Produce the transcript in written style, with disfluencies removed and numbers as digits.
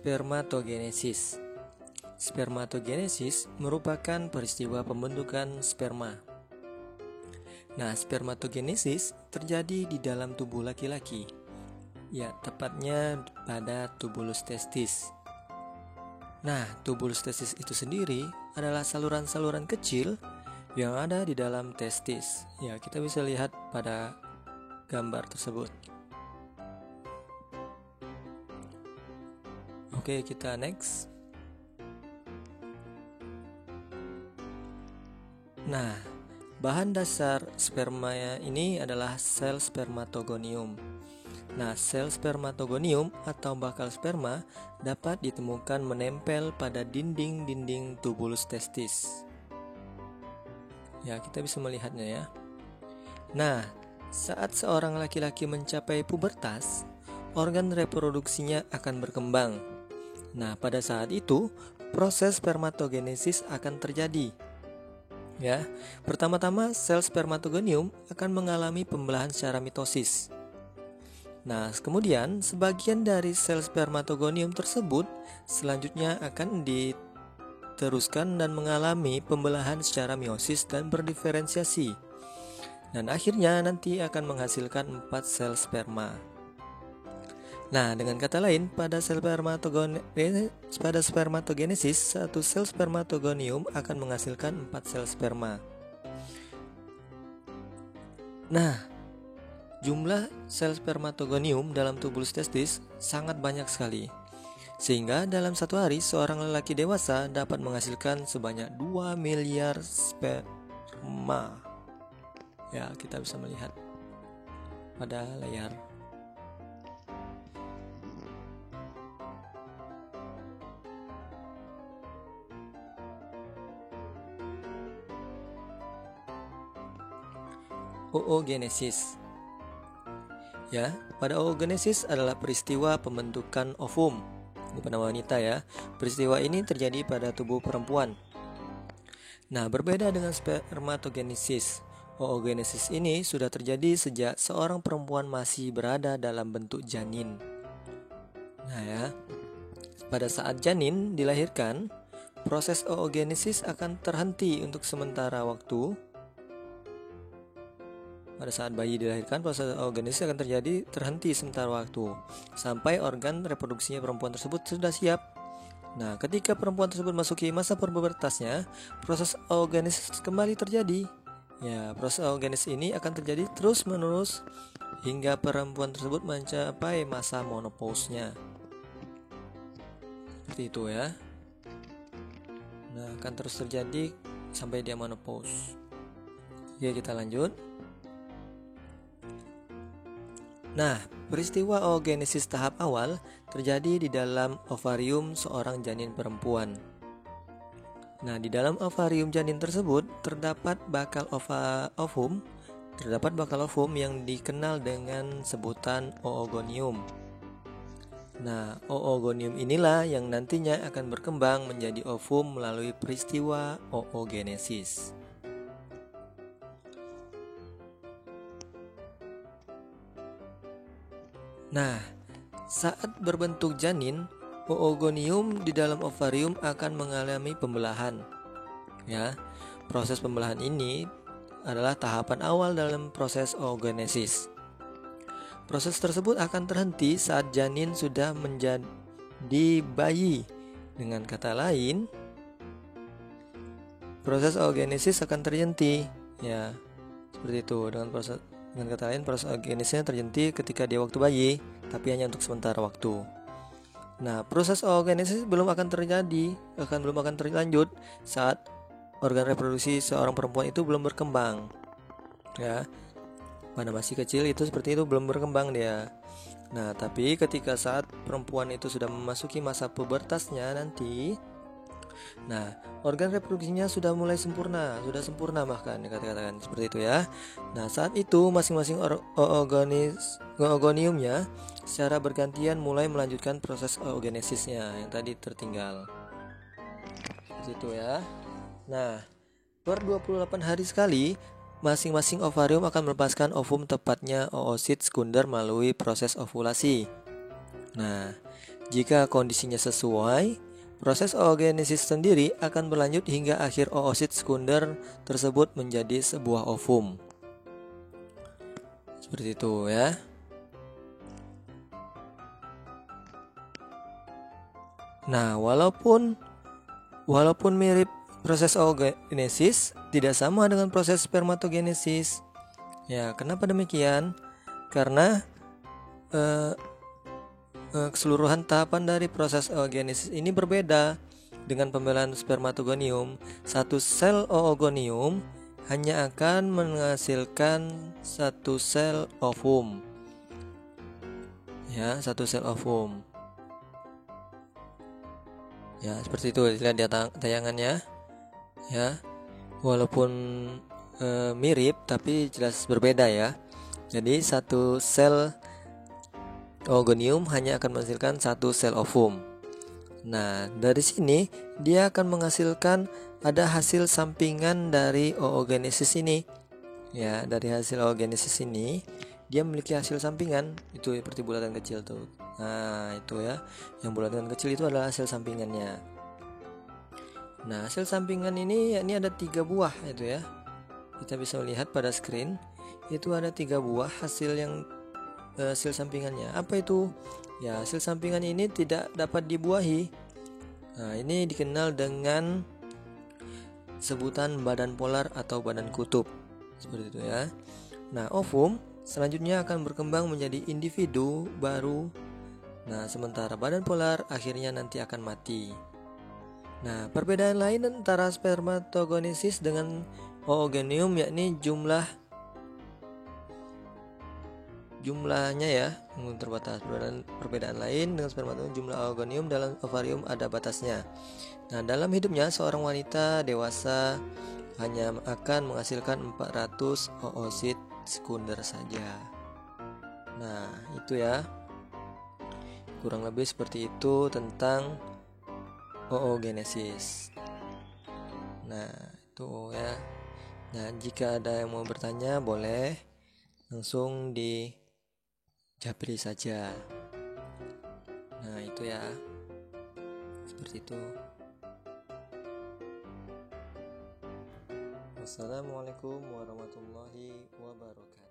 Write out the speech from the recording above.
Spermatogenesis. Spermatogenesis merupakan peristiwa pembentukan sperma. Nah, spermatogenesis terjadi di dalam tubuh laki-laki. Ya, tepatnya pada tubulus testis. Nah, tubulus testis itu sendiri adalah saluran-saluran kecil yang ada di dalam testis. Ya, kita bisa lihat pada gambar tersebut. Oke, kita next. Nah, bahan dasar sperma ini adalah sel spermatogonium. Nah, sel spermatogonium atau bakal sperma dapat ditemukan menempel pada dinding-dinding tubulus testis. Ya, kita bisa melihatnya ya. Nah, saat seorang laki-laki mencapai pubertas, organ reproduksinya akan berkembang. Nah, pada saat itu, proses spermatogenesis akan terjadi. Ya, pertama-tama sel spermatogonium akan mengalami pembelahan secara mitosis. Nah, kemudian sebagian dari sel spermatogonium tersebut selanjutnya akan diteruskan dan mengalami pembelahan secara meiosis dan berdiferensiasi. Dan akhirnya nanti akan menghasilkan 4 sel sperma. Nah, dengan kata lain, pada spermatogenesis, satu sel spermatogonium akan menghasilkan 4 sel sperma. Nah, jumlah sel spermatogonium dalam tubulus testis sangat banyak sekali. Sehingga dalam satu hari, seorang lelaki dewasa dapat menghasilkan sebanyak 2 miliar sperma. Ya, kita bisa melihat pada layar. Oogenesis. Ya, pada oogenesis adalah peristiwa pembentukan ovum pada wanita ya. Peristiwa ini terjadi pada tubuh perempuan. Nah, berbeda dengan spermatogenesis, oogenesis ini sudah terjadi sejak seorang perempuan masih berada dalam bentuk janin. Nah ya, pada saat janin dilahirkan, proses oogenesis akan terhenti untuk sementara waktu. Pada saat bayi dilahirkan, proses oogenesis akan terhenti sementara waktu sampai organ reproduksinya perempuan tersebut sudah siap. Nah, ketika perempuan tersebut masuki masa pubertasnya, proses oogenesis kembali terjadi. Ya, proses oogenesis ini akan terjadi terus-menerus hingga perempuan tersebut mencapai masa menopause-nya. Seperti itu ya. Nah, akan terus terjadi sampai dia menopause. Oke, kita lanjut. Nah, peristiwa oogenesis tahap awal terjadi di dalam ovarium seorang janin perempuan. Nah, di dalam ovarium janin tersebut terdapat bakal ovum yang dikenal dengan sebutan oogonium. Nah, oogonium inilah yang nantinya akan berkembang menjadi ovum melalui peristiwa oogenesis. Nah, saat berbentuk janin, oogonium di dalam ovarium akan mengalami pembelahan. Ya, proses pembelahan ini adalah tahapan awal dalam proses oogenesis. Proses tersebut akan terhenti saat janin sudah menjadi bayi. Dengan kata lain, proses oogenesis akan terhenti. Ya, seperti itu. Dengan kata lain, proses oogenesisnya terhenti ketika dia waktu bayi, tapi hanya untuk sementara waktu. Nah, proses oogenesis belum akan terlanjut saat organ reproduksi seorang perempuan itu belum berkembang. Ya, pada masih kecil itu seperti itu, belum berkembang dia. Nah, tapi ketika saat perempuan itu sudah memasuki masa pubertasnya nanti, nah, organ reproduksinya sudah mulai sempurna bahkan dikatakan seperti itu ya. Nah, saat itu masing-masing oogoniumnya secara bergantian mulai melanjutkan proses oogenesisnya yang tadi tertinggal. Seperti itu ya. Nah, per 28 hari sekali masing-masing ovarium akan melepaskan ovum, tepatnya oosit sekunder melalui proses ovulasi. Nah, Jika kondisinya sesuai, proses oogenesis sendiri akan berlanjut hingga akhir oosit sekunder tersebut menjadi sebuah ovum. Seperti itu ya. Nah, walaupun mirip proses oogenesis, tidak sama dengan proses spermatogenesis. Ya, kenapa demikian? Karena keseluruhan tahapan dari proses oogenesis ini berbeda. Dengan pembelahan spermatogonium, satu sel oogonium hanya akan menghasilkan satu sel ovum. Ya, satu sel ovum. Ya, seperti itu, lihat di tayangannya. Ya, walaupun mirip tapi jelas berbeda ya. Jadi satu sel oogonium hanya akan menghasilkan satu sel ovum. Nah, dari sini dia akan menghasilkan ada hasil sampingan dari oogenesis ini. Ya, dari hasil oogenesis ini dia memiliki hasil sampingan, itu seperti bulatan kecil tuh. Nah, itu ya. Yang bulatan kecil itu adalah hasil sampingannya. Nah, hasil sampingan ini yakni ada 3 buah itu ya. Kita bisa melihat pada screen itu ada 3 buah hasil sampingannya. Apa itu? Ya, hasil sampingan ini tidak dapat dibuahi. Nah, ini dikenal dengan sebutan badan polar atau badan kutub. Seperti itu ya. Nah, ovum selanjutnya akan berkembang menjadi individu baru. Nah, sementara badan polar akhirnya nanti akan mati. Nah, perbedaan lain antara spermatogenesis dengan oogonium yakni jumlahnya ya terbatas. Perbedaan lain dengan spermatogenesis, jumlah oogonium dalam ovarium ada batasnya. Nah, dalam hidupnya seorang wanita dewasa hanya akan menghasilkan 400 oosit sekunder saja. Nah, itu ya. Kurang lebih seperti itu tentang oogenesis. Nah, itu ya. Nah, jika ada yang mau bertanya boleh langsung di japri saja. Nah, itu ya. Seperti itu. Wassalamualaikum warahmatullahi wabarakatuh.